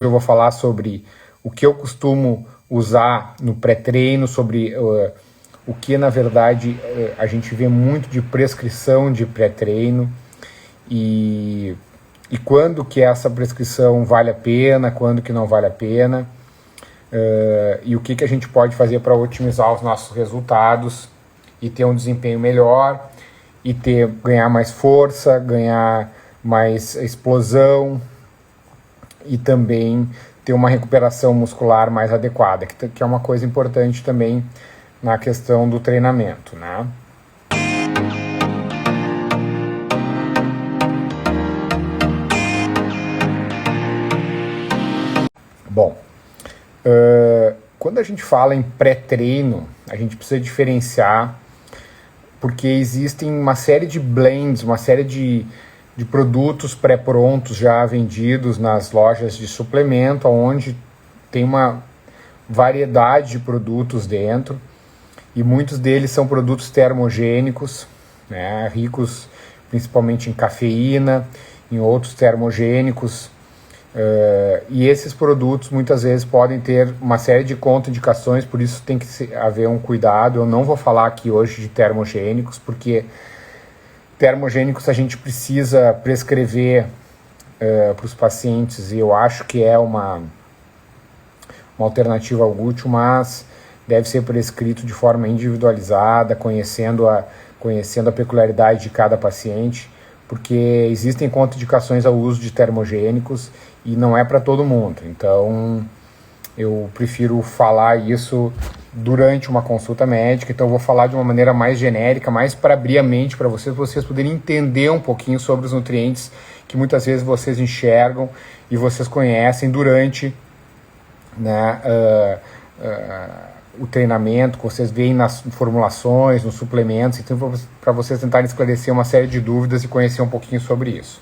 Eu vou falar sobre o que eu costumo usar no pré-treino, sobre o que, na verdade, a gente vê muito de prescrição de pré-treino e quando que essa prescrição vale a pena, quando que não vale a pena, e o que a gente pode fazer para otimizar os nossos resultados e ter um desempenho melhor, e ganhar mais força, ganhar mais explosão, e também ter uma recuperação muscular mais adequada, que é uma coisa importante também na questão do treinamento, né? Bom, quando a gente fala em pré-treino, a gente precisa diferenciar, porque existem uma série de blends, uma série de produtos pré-prontos já vendidos nas lojas de suplemento, onde tem uma variedade de produtos dentro, e muitos deles são produtos termogênicos, né, ricos principalmente em cafeína, em outros termogênicos, e esses produtos muitas vezes podem ter uma série de contraindicações, por isso tem que haver um cuidado. Eu não vou falar aqui hoje de termogênicos, porque termogênicos a gente precisa prescrever para os pacientes, e eu acho que é uma alternativa útil, mas deve ser prescrito de forma individualizada, conhecendo a peculiaridade de cada paciente, porque existem contraindicações ao uso de termogênicos e não é para todo mundo. Então eu prefiro falar isso durante uma consulta médica, então eu vou falar de uma maneira mais genérica, mais para abrir a mente para vocês poderem entender um pouquinho sobre os nutrientes que muitas vezes vocês enxergam e vocês conhecem durante, né, o treinamento, que vocês veem nas formulações, nos suplementos, então para vocês tentarem esclarecer uma série de dúvidas e conhecer um pouquinho sobre isso.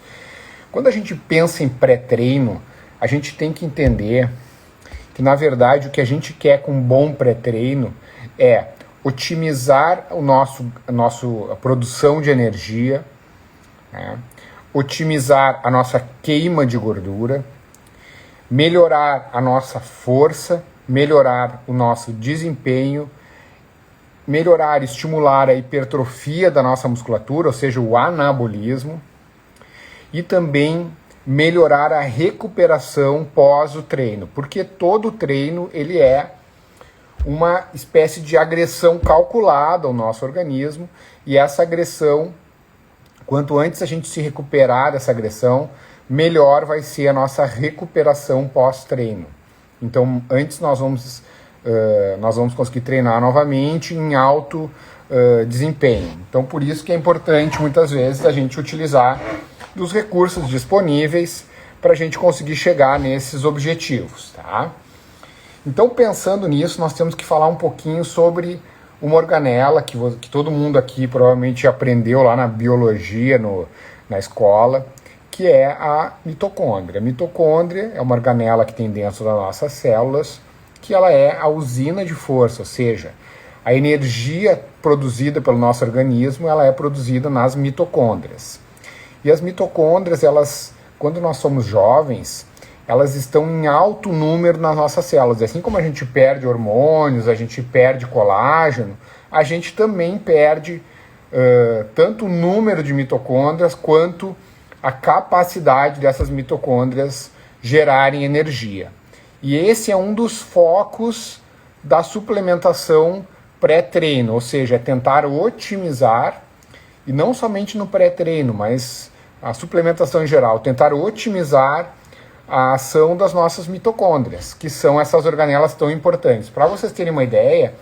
Quando a gente pensa em pré-treino, a gente tem que entender que, na verdade, o que a gente quer com um bom pré-treino é otimizar a nossa produção de energia, né? Otimizar a nossa queima de gordura, melhorar a nossa força, melhorar o nosso desempenho, melhorar, estimular a hipertrofia da nossa musculatura, ou seja, o anabolismo, e também melhorar a recuperação pós o treino, porque todo treino ele é uma espécie de agressão calculada ao nosso organismo, e essa agressão, quanto antes a gente se recuperar dessa agressão, melhor vai ser a nossa recuperação pós-treino. Então, antes nós vamos conseguir treinar novamente em alto desempenho. Então, por isso que é importante, muitas vezes, a gente utilizar dos recursos disponíveis para a gente conseguir chegar nesses objetivos, tá? Então, pensando nisso, nós temos que falar um pouquinho sobre uma organela que todo mundo aqui provavelmente aprendeu lá na biologia, na escola, que é a mitocôndria. A mitocôndria é uma organela que tem dentro das nossas células, que ela é a usina de força, ou seja, a energia produzida pelo nosso organismo, ela é produzida nas mitocôndrias. E as mitocôndrias, quando nós somos jovens, elas estão em alto número nas nossas células. Assim como a gente perde hormônios, a gente perde colágeno, a gente também perde tanto o número de mitocôndrias quanto a capacidade dessas mitocôndrias gerarem energia. E esse é um dos focos da suplementação pré-treino, ou seja, é tentar otimizar, e não somente no pré-treino, mas a suplementação em geral, tentar otimizar a ação das nossas mitocôndrias, que são essas organelas tão importantes. Para vocês terem uma ideia,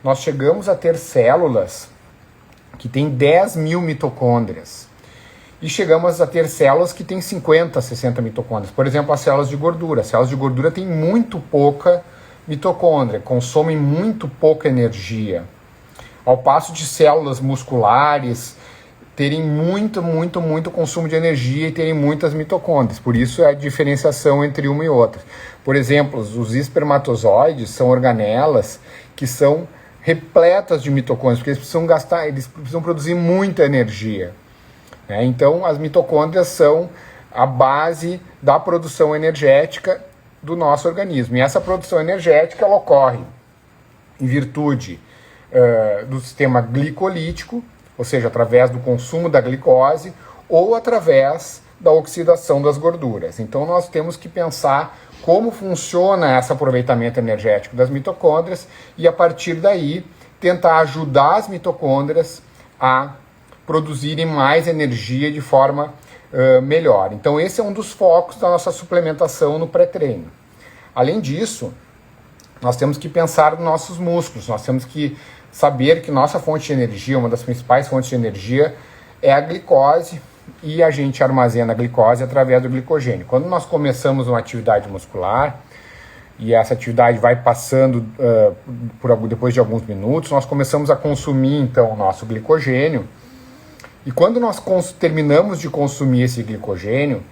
nós chegamos a ter células que têm 10 mil mitocôndrias, e chegamos a ter células que têm 50, 60 mitocôndrias. Por exemplo, as células de gordura. As células de gordura têm muito pouca mitocôndria, consomem muito pouca energia, ao passo de células musculares terem muito consumo de energia e terem muitas mitocôndrias. Por isso é a diferenciação entre uma e outra. Por exemplo, os espermatozoides são organelas que são repletas de mitocôndrias, porque eles precisam produzir muita energia. Então, as mitocôndrias são a base da produção energética do nosso organismo. E essa produção energética ela ocorre em virtude do sistema glicolítico, ou seja, através do consumo da glicose ou através da oxidação das gorduras. Então nós temos que pensar como funciona esse aproveitamento energético das mitocôndrias e, a partir daí, tentar ajudar as mitocôndrias a produzirem mais energia de forma melhor. Então esse é um dos focos da nossa suplementação no pré-treino. Além disso, nós temos que pensar nos nossos músculos, nós temos que saber que nossa fonte de energia, uma das principais fontes de energia, é a glicose, e a gente armazena a glicose através do glicogênio. Quando nós começamos uma atividade muscular, e essa atividade vai passando depois de alguns minutos, nós começamos a consumir então o nosso glicogênio, e quando nós terminamos de consumir esse glicogênio,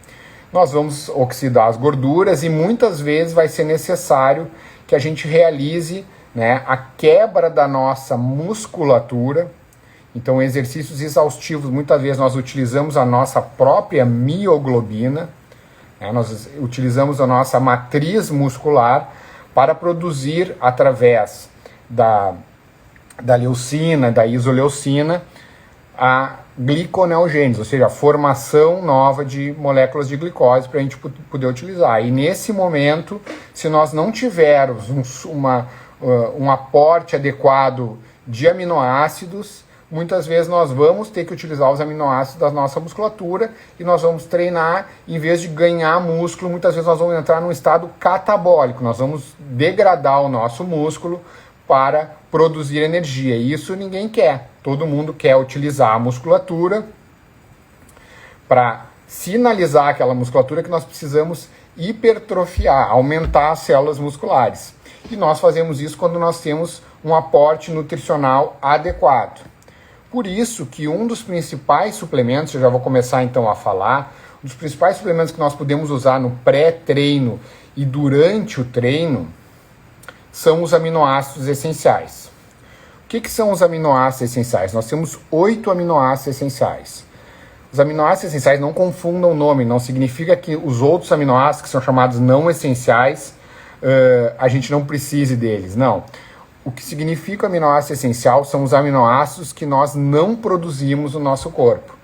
nós vamos oxidar as gorduras e muitas vezes vai ser necessário que a gente realize, né, a quebra da nossa musculatura. Então, exercícios exaustivos, muitas vezes nós utilizamos a nossa própria mioglobina, né, nós utilizamos a nossa matriz muscular para produzir, através da leucina, da isoleucina, a gliconeogênese, ou seja, a formação nova de moléculas de glicose para a gente poder utilizar. E nesse momento, se nós não tivermos um aporte adequado de aminoácidos, muitas vezes nós vamos ter que utilizar os aminoácidos da nossa musculatura e nós vamos treinar, em vez de ganhar músculo, muitas vezes nós vamos entrar num estado catabólico, nós vamos degradar o nosso músculo para produzir energia. E isso ninguém quer. Todo mundo quer utilizar a musculatura para sinalizar aquela musculatura que nós precisamos hipertrofiar, aumentar as células musculares. E nós fazemos isso quando nós temos um aporte nutricional adequado. Por isso que um dos principais suplementos, eu já vou começar então a falar, um dos principais suplementos que nós podemos usar no pré-treino e durante o treino são os aminoácidos essenciais. O que são os aminoácidos essenciais? Nós temos 8 aminoácidos essenciais. Os aminoácidos essenciais, não confundam o nome, não significa que os outros aminoácidos, que são chamados não essenciais, a gente não precise deles, não. O que significa aminoácido essencial são os aminoácidos que nós não produzimos no nosso corpo,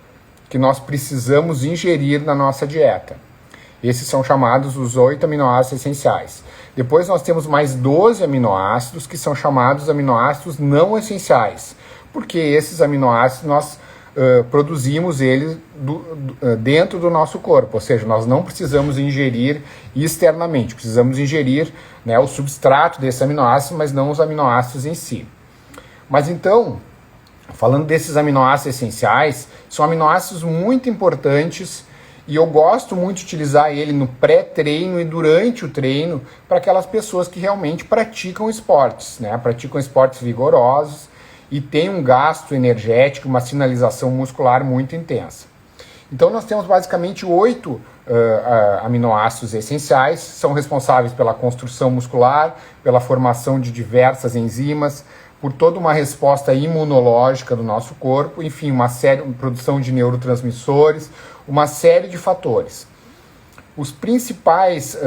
que nós precisamos ingerir na nossa dieta. Esses são chamados os 8 aminoácidos essenciais. Depois nós temos mais 12 aminoácidos que são chamados aminoácidos não essenciais, porque esses aminoácidos nós produzimos eles dentro do nosso corpo, ou seja, nós não precisamos ingerir externamente, precisamos ingerir, né, o substrato desses aminoácidos, mas não os aminoácidos em si. Mas então, falando desses aminoácidos essenciais, são aminoácidos muito importantes e eu gosto muito de utilizar ele no pré-treino e durante o treino para aquelas pessoas que realmente praticam esportes, né, praticam esportes vigorosos e tem um gasto energético, uma sinalização muscular muito intensa. Então nós temos basicamente 8 aminoácidos essenciais, são responsáveis pela construção muscular, pela formação de diversas enzimas, por toda uma resposta imunológica do nosso corpo, enfim, uma produção de neurotransmissores, uma série de fatores. Os principais,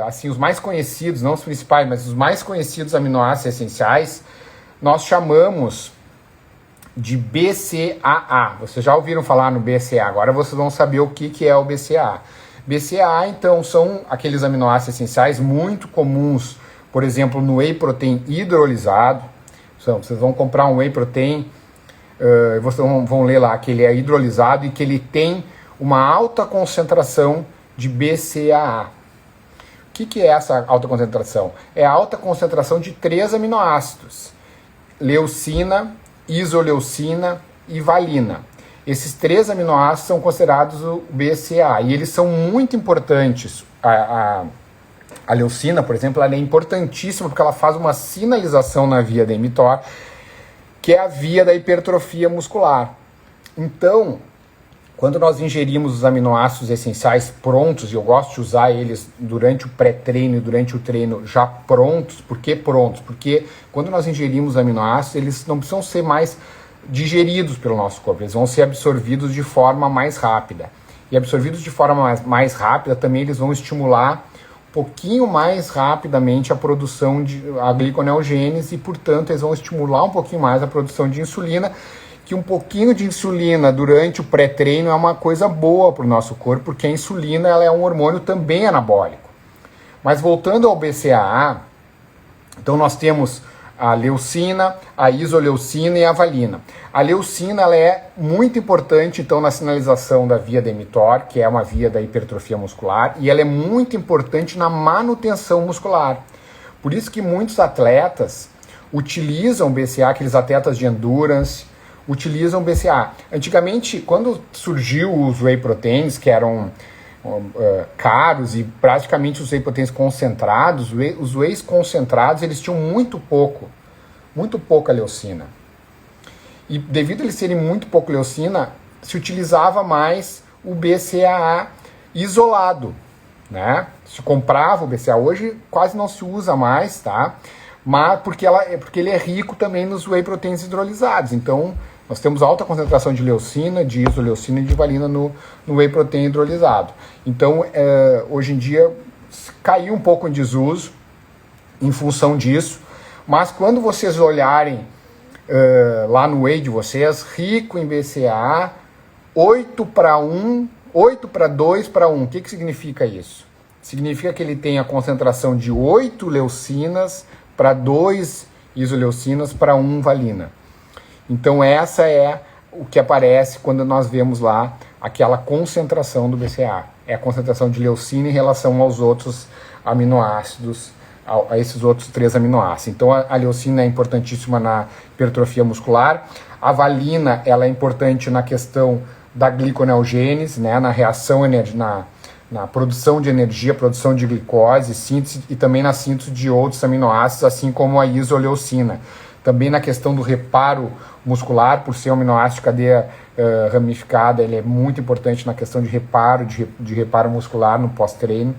assim, os mais conhecidos, não os principais, mas os mais conhecidos aminoácidos essenciais, nós chamamos de BCAA. Vocês já ouviram falar no BCAA, agora vocês vão saber o que é o BCAA. BCAA, então, são aqueles aminoácidos essenciais muito comuns, por exemplo, no whey protein hidrolisado. Então, vocês vão comprar um whey protein, vocês vão ler lá que ele é hidrolisado e que ele tem uma alta concentração de BCAA. O que é essa alta concentração? É a alta concentração de 3 aminoácidos: leucina, isoleucina e valina. Esses 3 aminoácidos são considerados o BCAA e eles são muito importantes. A leucina, por exemplo, ela é importantíssima porque ela faz uma sinalização na via da mTOR, que é a via da hipertrofia muscular. Então, quando nós ingerimos os aminoácidos essenciais prontos, e eu gosto de usar eles durante o pré-treino e durante o treino já prontos. Por que prontos? Porque quando nós ingerimos aminoácidos, eles não precisam ser mais digeridos pelo nosso corpo, eles vão ser absorvidos de forma mais rápida. E absorvidos de forma mais rápida também eles vão estimular pouquinho mais rapidamente a gliconeogênese e, portanto, eles vão estimular um pouquinho mais a produção de insulina, que um pouquinho de insulina durante o pré-treino é uma coisa boa para o nosso corpo, porque a insulina ela é um hormônio também anabólico. Mas voltando ao BCAA, então nós temos a leucina, a isoleucina e a valina. A leucina ela é muito importante então na sinalização da via da mTOR, que é uma via da hipertrofia muscular, e ela é muito importante na manutenção muscular. Por isso que muitos atletas utilizam BCAA, aqueles atletas de endurance, utilizam BCAA. Antigamente, quando surgiu os whey proteins, que eram caros e praticamente os whey proteins concentrados, os whey concentrados eles tinham muito pouca leucina. E devido a eles serem muito pouco leucina, se utilizava mais o BCAA isolado, né? Se comprava o BCAA, hoje quase não se usa mais, tá? Mas porque ele é rico também nos whey proteins hidrolisados. Então, nós temos alta concentração de leucina, de isoleucina e de valina no whey protein hidrolisado. Então, hoje em dia, caiu um pouco em desuso em função disso. Mas quando vocês olharem lá no whey de vocês, rico em BCAA, 8:1, 8:2:1. O que significa isso? Significa que ele tem a concentração de 8 leucinas para 2 isoleucinas para 1 valina. Então essa é o que aparece quando nós vemos lá aquela concentração do BCAA. É a concentração de leucina em relação aos outros aminoácidos, a esses outros 3 aminoácidos. Então a leucina é importantíssima na hipertrofia muscular. A valina ela é importante na questão da gliconeogênese, né, na reação na produção de energia, produção de glicose, síntese e também na síntese de outros aminoácidos, assim como a isoleucina. Também na questão do reparo muscular, por ser um aminoácido de cadeia ramificada, ele é muito importante na questão de reparo muscular no pós-treino,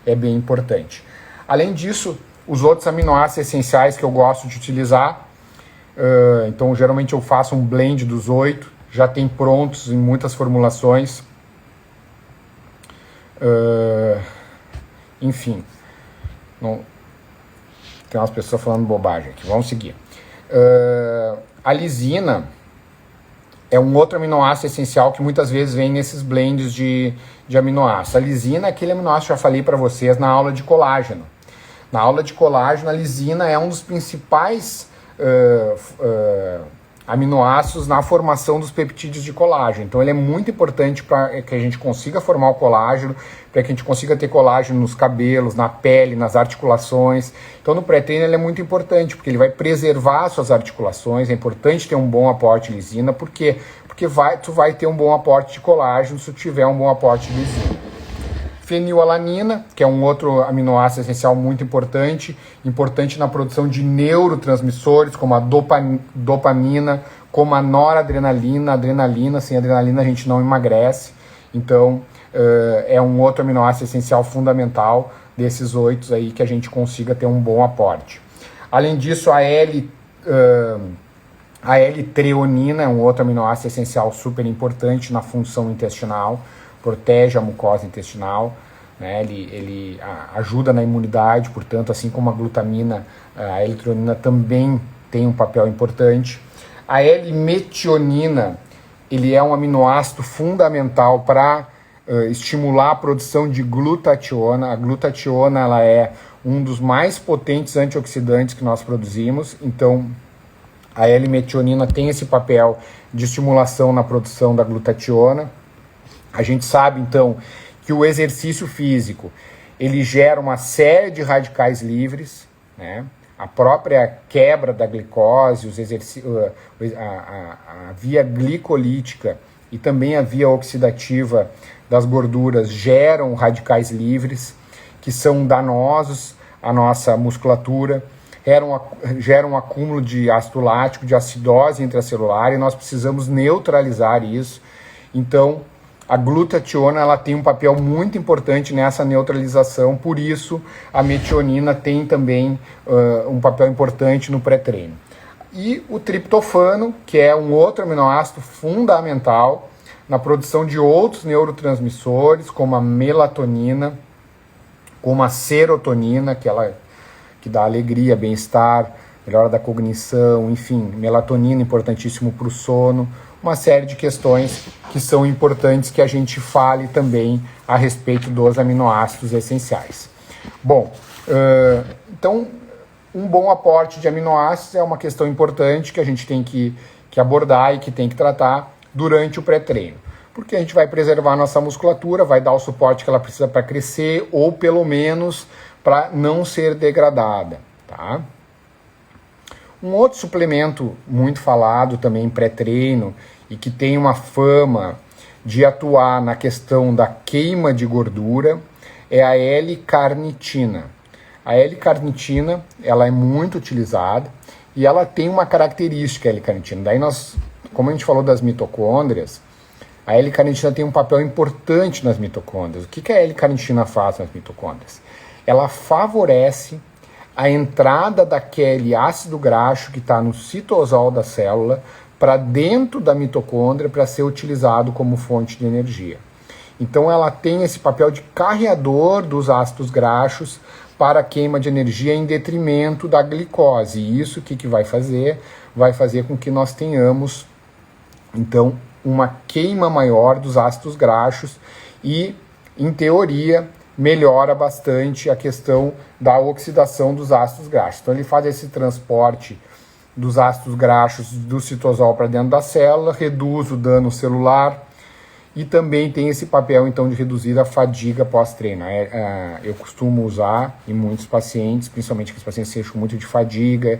é bem importante. Além disso, os outros aminoácidos essenciais que eu gosto de utilizar, então geralmente eu faço um blend dos 8, já tem prontos em muitas formulações, enfim, tem umas pessoas falando bobagem aqui, vamos seguir. A lisina é um outro aminoácido essencial que muitas vezes vem nesses blends de aminoácidos. A lisina é aquele aminoácido que eu já falei para vocês na aula de colágeno. Na aula de colágeno, a lisina é um dos principais aminoácidos na formação dos peptídeos de colágeno. Então ele é muito importante para que a gente consiga formar o colágeno, para que a gente consiga ter colágeno nos cabelos, na pele, nas articulações. Então no pré-treino ele é muito importante, porque ele vai preservar suas articulações. É importante ter um bom aporte de lisina, porque tu vai ter um bom aporte de colágeno se tu tiver um bom aporte de lisina. Fenilalanina, que é um outro aminoácido essencial muito importante na produção de neurotransmissores, como a dopamina, como a noradrenalina, adrenalina. Sem adrenalina a gente não emagrece. Então, é um outro aminoácido essencial fundamental desses 8 aí que a gente consiga ter um bom aporte. Além disso, a L-treonina é um outro aminoácido essencial super importante na função intestinal, protege a mucosa intestinal, né? Ele ajuda na imunidade, portanto, assim como a glutamina, a L-treonina também tem um papel importante. A L-metionina, ele é um aminoácido fundamental para estimular a produção de glutationa. A glutationa ela é um dos mais potentes antioxidantes que nós produzimos, então a L-metionina tem esse papel de estimulação na produção da glutationa. A gente sabe, então, que o exercício físico, ele gera uma série de radicais livres, né? A própria quebra da glicose, a via glicolítica e também a via oxidativa das gorduras geram radicais livres, que são danosos à nossa musculatura, geram um acúmulo de ácido lático, de acidose intracelular, e nós precisamos neutralizar isso. Então, a glutationa ela tem um papel muito importante nessa neutralização, por isso a metionina tem também um papel importante no pré-treino. E o triptofano, que é um outro aminoácido fundamental na produção de outros neurotransmissores, como a melatonina, como a serotonina, que dá alegria, bem-estar, melhora da cognição, enfim, melatonina, importantíssimo para o sono, uma série de questões que são importantes que a gente fale também a respeito dos aminoácidos essenciais. Bom, então, um bom aporte de aminoácidos é uma questão importante que a gente tem que abordar e que tem que tratar durante o pré-treino, porque a gente vai preservar a nossa musculatura, vai dar o suporte que ela precisa para crescer ou pelo menos para não ser degradada, tá? Um outro suplemento muito falado também em pré-treino e que tem uma fama de atuar na questão da queima de gordura é a L-carnitina. A L-carnitina, ela é muito utilizada e ela tem uma característica, a L-carnitina. Daí como a gente falou das mitocôndrias, a L-carnitina tem um papel importante nas mitocôndrias. O que a L-carnitina faz nas mitocôndrias? Ela favorece a entrada daquele ácido graxo que está no citosol da célula para dentro da mitocôndria para ser utilizado como fonte de energia. Então ela tem esse papel de carreador dos ácidos graxos para a queima de energia em detrimento da glicose. E isso o que vai fazer? Vai fazer com que nós tenhamos, então, uma queima maior dos ácidos graxos e, em teoria, melhora bastante a questão da oxidação dos ácidos graxos. Então ele faz esse transporte dos ácidos graxos do citosol para dentro da célula, reduz o dano celular e também tem esse papel então de reduzir a fadiga pós-treino. Eu costumo usar em muitos pacientes, principalmente que os pacientes se queixam muito de fadiga,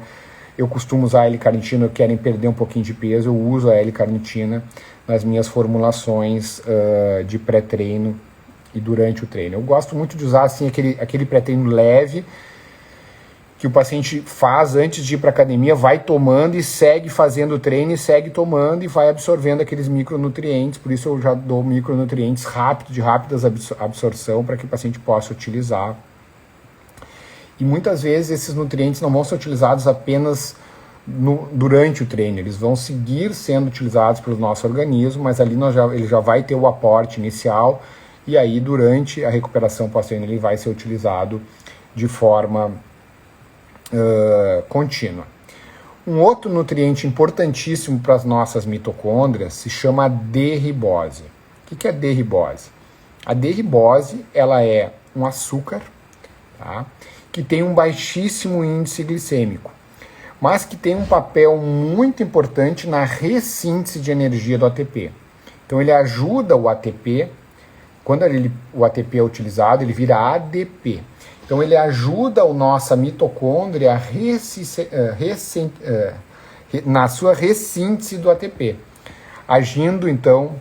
eu costumo usar a L-carnitina, querem perder um pouquinho de peso, eu uso a L-carnitina nas minhas formulações de pré-treino e durante o treino. Eu gosto muito de usar assim aquele pré-treino leve que o paciente faz antes de ir para a academia, vai tomando e segue fazendo o treino e segue tomando e vai absorvendo aqueles micronutrientes. Por isso eu já dou micronutrientes de rápidas absorção para que o paciente possa utilizar. E muitas vezes esses nutrientes não vão ser utilizados apenas durante o treino, eles vão seguir sendo utilizados pelo nosso organismo, mas ali ele já vai ter o aporte inicial e aí durante a recuperação pós-treino ele vai ser utilizado de forma contínua. Um outro nutriente importantíssimo para as nossas mitocôndrias se chama D-ribose. O que é D-ribose? A D-ribose ela é um açúcar, tá? Que tem um baixíssimo índice glicêmico, mas que tem um papel muito importante na ressíntese de energia do ATP. Então ele ajuda o ATP, quando o ATP é utilizado, ele vira ADP. Então ele ajuda a nossa mitocôndria na sua ressíntese do ATP, agindo então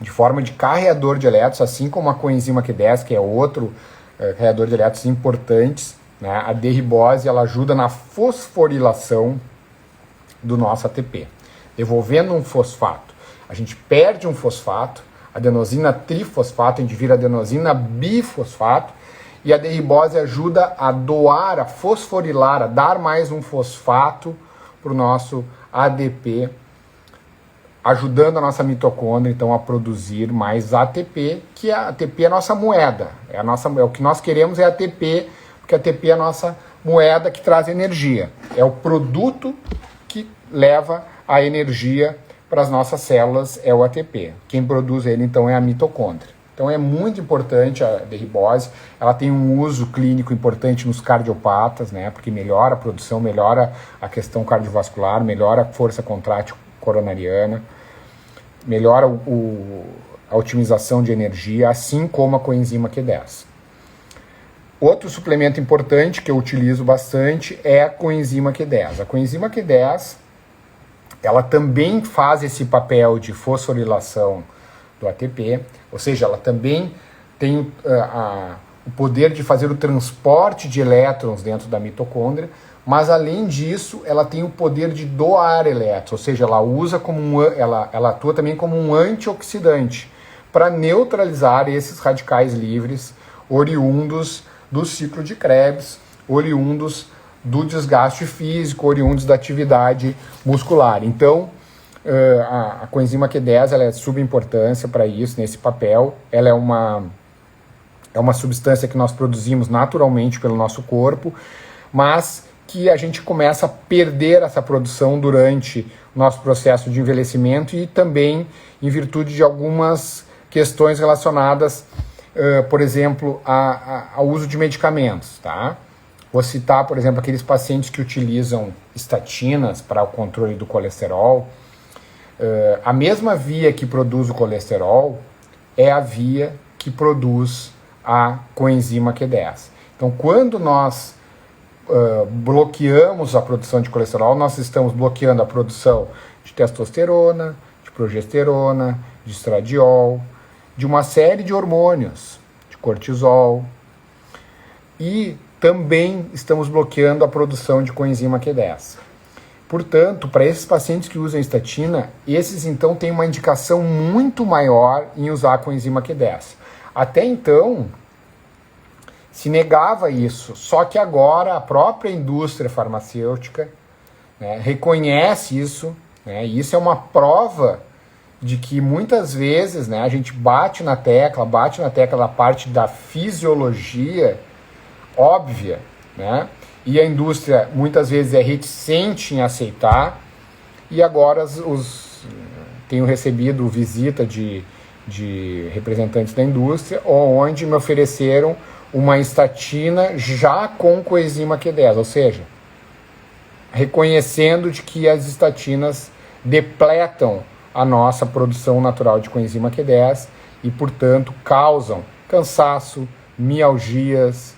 de forma de carreador de elétrons, assim como a coenzima Q10, que é outro carreador de elétrons importantes, né? A D-ribose ela ajuda na fosforilação do nosso ATP, devolvendo um fosfato. A gente perde um fosfato, adenosina trifosfato, a gente vira adenosina bifosfato, e a D-ribose ajuda a doar, a fosforilar, a dar mais um fosfato para o nosso ADP, ajudando a nossa mitocôndria, então, a produzir mais ATP, que a ATP é a nossa moeda. O que nós queremos é ATP, porque a ATP é a nossa moeda que traz energia. É o produto que leva a energia para as nossas células, é o ATP. Quem produz ele, então, é a mitocôndria. Então é muito importante a D-ribose, ela tem um uso clínico importante nos cardiopatas, né, porque melhora a produção, melhora a questão cardiovascular, melhora a força contrátil coronariana, melhora a otimização de energia, assim como a coenzima Q10. Outro suplemento importante que eu utilizo bastante é a coenzima Q10. A coenzima Q10, ela também faz esse papel de fosforilação do ATP, ou seja, ela também tem o poder de fazer o transporte de elétrons dentro da mitocôndria, mas além disso, ela tem o poder de doar elétrons, ou seja, ela atua também como um antioxidante para neutralizar esses radicais livres oriundos do ciclo de Krebs, oriundos do desgaste físico, oriundos da atividade muscular. Então, a coenzima Q10 ela é de subimportância para isso, nesse papel. Ela é uma substância que nós produzimos naturalmente pelo nosso corpo, mas que a gente começa a perder essa produção durante o nosso processo de envelhecimento e também em virtude de algumas questões relacionadas, por exemplo, ao uso de medicamentos, tá? Vou citar, por exemplo, aqueles pacientes que utilizam estatinas para o controle do colesterol. A mesma via que produz o colesterol é a via que produz a coenzima Q10. Então, quando nós bloqueamos a produção de colesterol, nós estamos bloqueando a produção de testosterona, de progesterona, de estradiol, de uma série de hormônios, de cortisol, e também estamos bloqueando a produção de coenzima Q10. Portanto, para esses pacientes que usam estatina, esses então têm uma indicação muito maior em usar a coenzima Q10. Até então, se negava isso, só que agora a própria indústria farmacêutica, né, reconhece isso, né, e isso é uma prova de que muitas vezes, né, a gente bate na tecla da parte da fisiologia óbvia, né, e a indústria muitas vezes é reticente em aceitar, e agora tenho recebido visita de representantes da indústria, onde me ofereceram uma estatina já com coenzima Q10, ou seja, reconhecendo de que as estatinas depletam a nossa produção natural de coenzima Q10 e, portanto, causam cansaço, mialgias,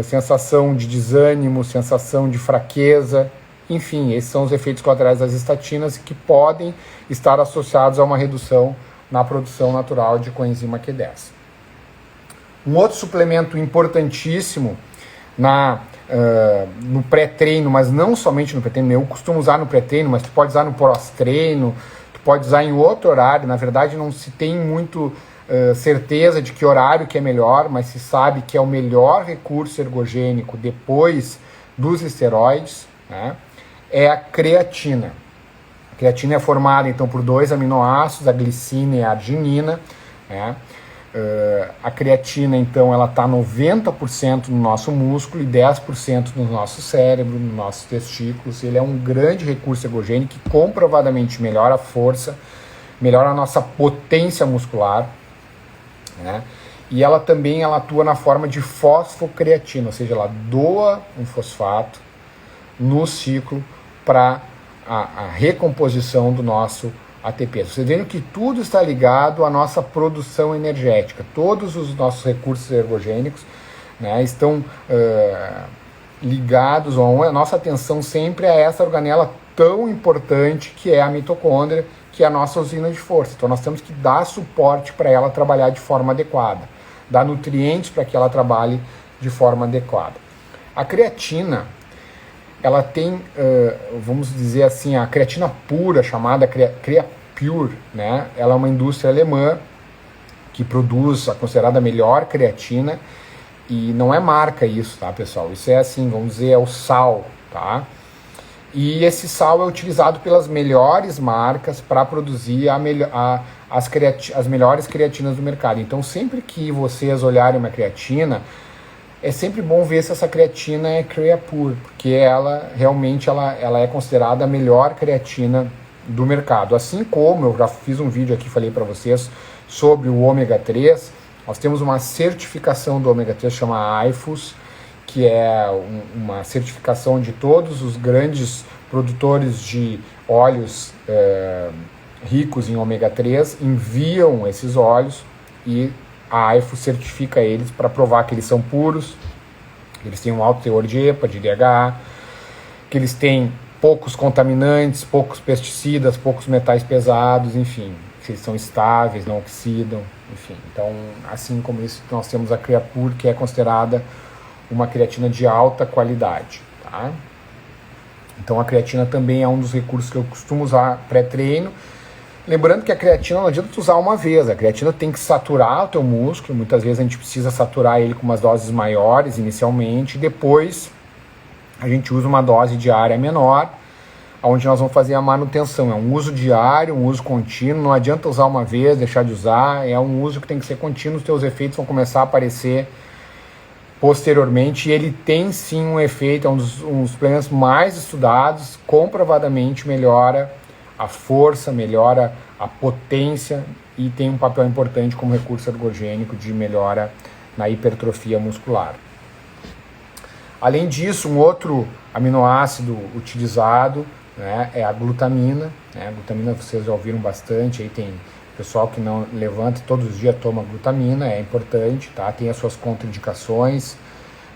sensação de desânimo, sensação de fraqueza, enfim, esses são os efeitos colaterais das estatinas que podem estar associados a uma redução na produção natural de coenzima Q10. Um outro suplemento importantíssimo no pré-treino, mas não somente no pré-treino, eu costumo usar no pré-treino, mas tu pode usar no pós-treino, tu pode usar em outro horário, na verdade não se tem muito certeza de que horário que é melhor, mas se sabe que é o melhor recurso ergogênico depois dos esteroides, né, é a creatina. A creatina é formada então por 2 aminoácidos, a glicina e a arginina, né. A creatina, então, ela está 90% no nosso músculo e 10% no nosso cérebro, nos nossos testículos. Ele é um grande recurso ergogênico que comprovadamente melhora a força, melhora a nossa potência muscular, né? E ela também atua na forma de fosfocreatina, ou seja, ela doa um fosfato no ciclo para a recomposição do nosso ATP. Vocês veem que tudo está ligado à nossa produção energética. Todos os nossos recursos ergogênicos, né, estão ligados, a nossa atenção sempre a essa organela tão importante que é a mitocôndria, que é a nossa usina de força. Então nós temos que dar suporte para ela trabalhar de forma adequada, dar nutrientes para que ela trabalhe de forma adequada. A creatina, ela tem, vamos dizer assim, a creatina pura, chamada CreaPure, né? Ela é uma indústria alemã que produz a considerada melhor creatina, e não é marca isso, tá, pessoal? Isso é assim, vamos dizer, é o sal, tá? E esse sal é utilizado pelas melhores marcas para produzir as melhores creatinas do mercado. Então, sempre que vocês olharem uma creatina, é sempre bom ver se essa creatina é CreaPure, porque ela realmente ela é considerada a melhor creatina do mercado. Assim como eu já fiz um vídeo aqui, falei para vocês sobre o ômega 3, nós temos uma certificação do ômega 3 chamada IFUS, que é uma certificação de todos os grandes produtores de óleos ricos em ômega 3, enviam esses óleos e a AIFO certifica eles para provar que eles são puros, que eles têm um alto teor de EPA, de DHA, que eles têm poucos contaminantes, poucos pesticidas, poucos metais pesados, enfim, que eles são estáveis, não oxidam, enfim. Então, assim como isso, nós temos a CreaPure, que é considerada uma creatina de alta qualidade, tá? Então a creatina também é um dos recursos que eu costumo usar pré-treino. Lembrando que a creatina não adianta tu usar uma vez, a creatina tem que saturar o teu músculo, muitas vezes a gente precisa saturar ele com umas doses maiores inicialmente, depois a gente usa uma dose diária menor, onde nós vamos fazer a manutenção. É um uso diário, um uso contínuo, não adianta usar uma vez, deixar de usar, é um uso que tem que ser contínuo, os teus efeitos vão começar a aparecer posteriormente, ele tem sim um efeito, é um dos suplementos mais estudados, comprovadamente melhora a força, melhora a potência e tem um papel importante como recurso ergogênico de melhora na hipertrofia muscular. Além disso, um outro aminoácido utilizado, né, é a glutamina. Né? A glutamina vocês já ouviram bastante, aí tem pessoal que não levanta todos os dias toma glutamina, é importante, tá? Tem as suas contraindicações,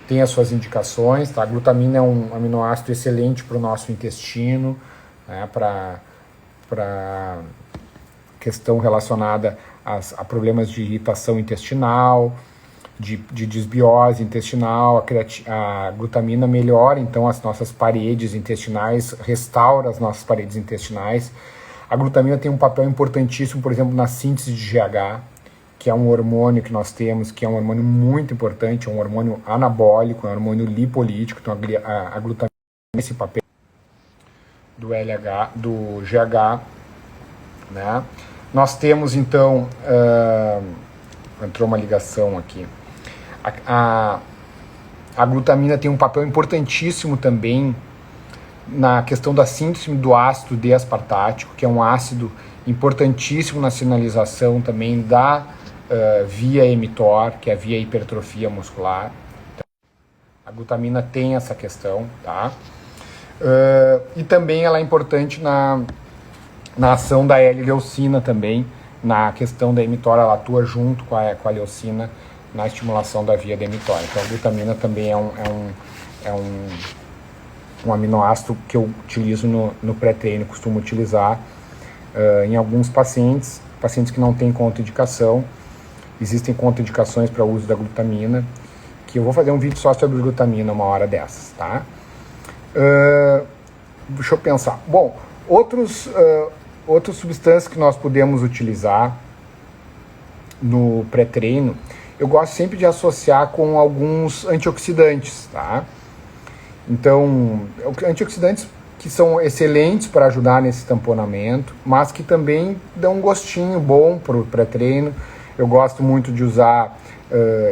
tem as suas indicações, tá? A glutamina é um aminoácido excelente para o nosso intestino, né? Para questão relacionada a problemas de irritação intestinal, de desbiose intestinal. A glutamina melhora então as nossas paredes intestinais, restaura as nossas paredes intestinais. A glutamina tem um papel importantíssimo, por exemplo, na síntese de GH, que é um hormônio que nós temos, que é um hormônio muito importante, é um hormônio anabólico, é um hormônio lipolítico. Então a glutamina tem esse papel do GH, né? Nós temos então, entrou uma ligação aqui, a glutamina tem um papel importantíssimo também na questão da síntese do ácido D-aspartático, que é um ácido importantíssimo na sinalização também da via mTOR, que é a via hipertrofia muscular. Então, a glutamina tem essa questão, tá? E também ela é importante na ação da L-leucina também, na questão da mTOR, ela atua junto com a leucina na estimulação da via da mTOR. Então a glutamina também é um aminoácido que eu utilizo no pré-treino, costumo utilizar em alguns pacientes que não têm contraindicação. Existem contraindicações para o uso da glutamina, que eu vou fazer um vídeo só sobre glutamina uma hora dessas, tá? Deixa eu pensar. Bom, outras substâncias que nós podemos utilizar no pré-treino, eu gosto sempre de associar com alguns antioxidantes, tá? Então, antioxidantes que são excelentes para ajudar nesse tamponamento, mas que também dão um gostinho bom para o pré-treino. Eu gosto muito de usar,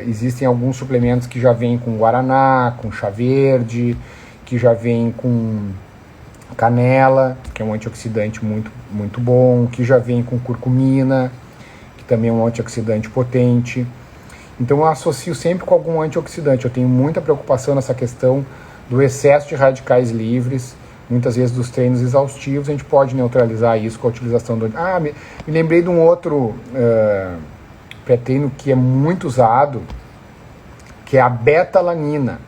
existem alguns suplementos que já vêm com guaraná, com chá verde, que já vêm com canela, que é um antioxidante muito, muito bom, que já vem com curcumina, que também é um antioxidante potente. Então eu associo sempre com algum antioxidante. Eu tenho muita preocupação nessa questão do excesso de radicais livres, muitas vezes dos treinos exaustivos. A gente pode neutralizar isso com a utilização do... me lembrei de um outro pré-treino que é muito usado, que é a beta-alanina.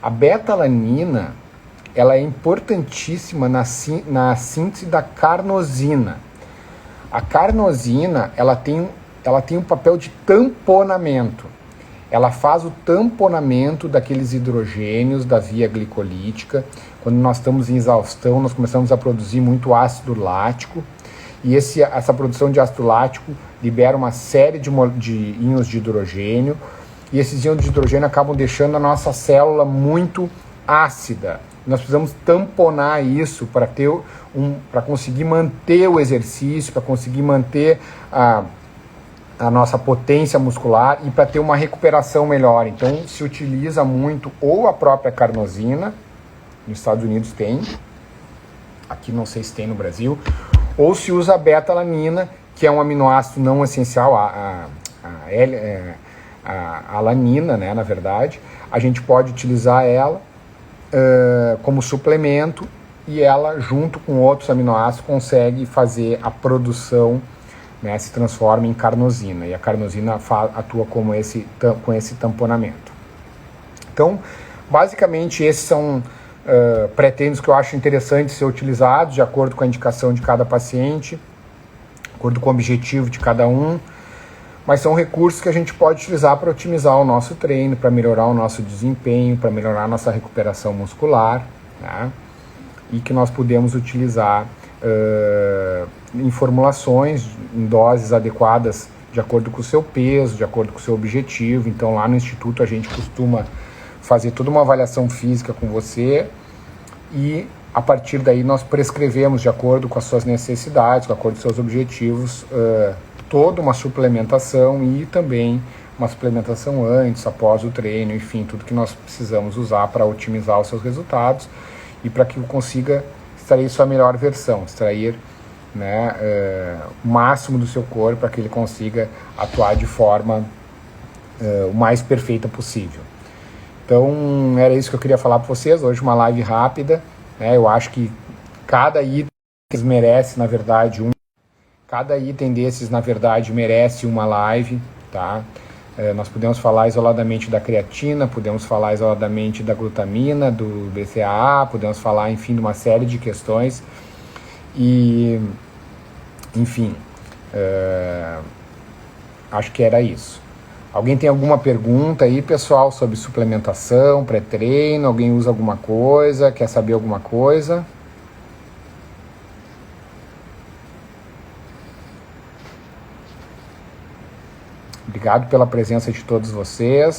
A beta-alanina, ela é importantíssima na síntese da carnosina. A carnosina, ela tem um papel de tamponamento. Ela faz o tamponamento daqueles hidrogênios da via glicolítica. Quando nós estamos em exaustão, nós começamos a produzir muito ácido lático. E essa produção de ácido lático libera uma série de íons de hidrogênio. E esses íons de hidrogênio acabam deixando a nossa célula muito ácida. Nós precisamos tamponar isso para conseguir manter o exercício, para conseguir manter a nossa potência muscular e para ter uma recuperação melhor. Então se utiliza muito ou a própria carnosina, nos Estados Unidos tem, aqui não sei se tem no Brasil, ou se usa a beta-alanina, que é um aminoácido não essencial, a alanina, né, na verdade. A gente pode utilizar ela como suplemento e ela, junto com outros aminoácidos, consegue fazer a produção, né, se transforma em carnosina, e a carnosina atua com esse tamponamento. Então, basicamente, esses são pré-treinos que eu acho interessante ser utilizados de acordo com a indicação de cada paciente, de acordo com o objetivo de cada um, mas são recursos que a gente pode utilizar para otimizar o nosso treino, para melhorar o nosso desempenho, para melhorar a nossa recuperação muscular, né? E que nós podemos utilizar em formulações, em doses adequadas, de acordo com o seu peso, de acordo com o seu objetivo. Então lá no Instituto a gente costuma fazer toda uma avaliação física com você e a partir daí nós prescrevemos, de acordo com as suas necessidades, de acordo com os seus objetivos, toda uma suplementação e também uma suplementação antes, após o treino, enfim, tudo que nós precisamos usar para otimizar os seus resultados e para que consiga extrair sua melhor versão, extrair, né, o máximo do seu corpo para que ele consiga atuar de forma o mais perfeita possível. Então, era isso que eu queria falar para vocês. Hoje uma live rápida, né? Eu acho que cada item merece, na verdade, cada item desses, na verdade, merece uma live, tá? Nós podemos falar isoladamente da creatina, podemos falar isoladamente da glutamina, do BCAA, podemos falar, enfim, de uma série de questões. E, enfim, acho que era isso. Alguém tem alguma pergunta aí, pessoal, sobre suplementação, pré-treino? Alguém usa alguma coisa? Quer saber alguma coisa? Obrigado pela presença de todos vocês.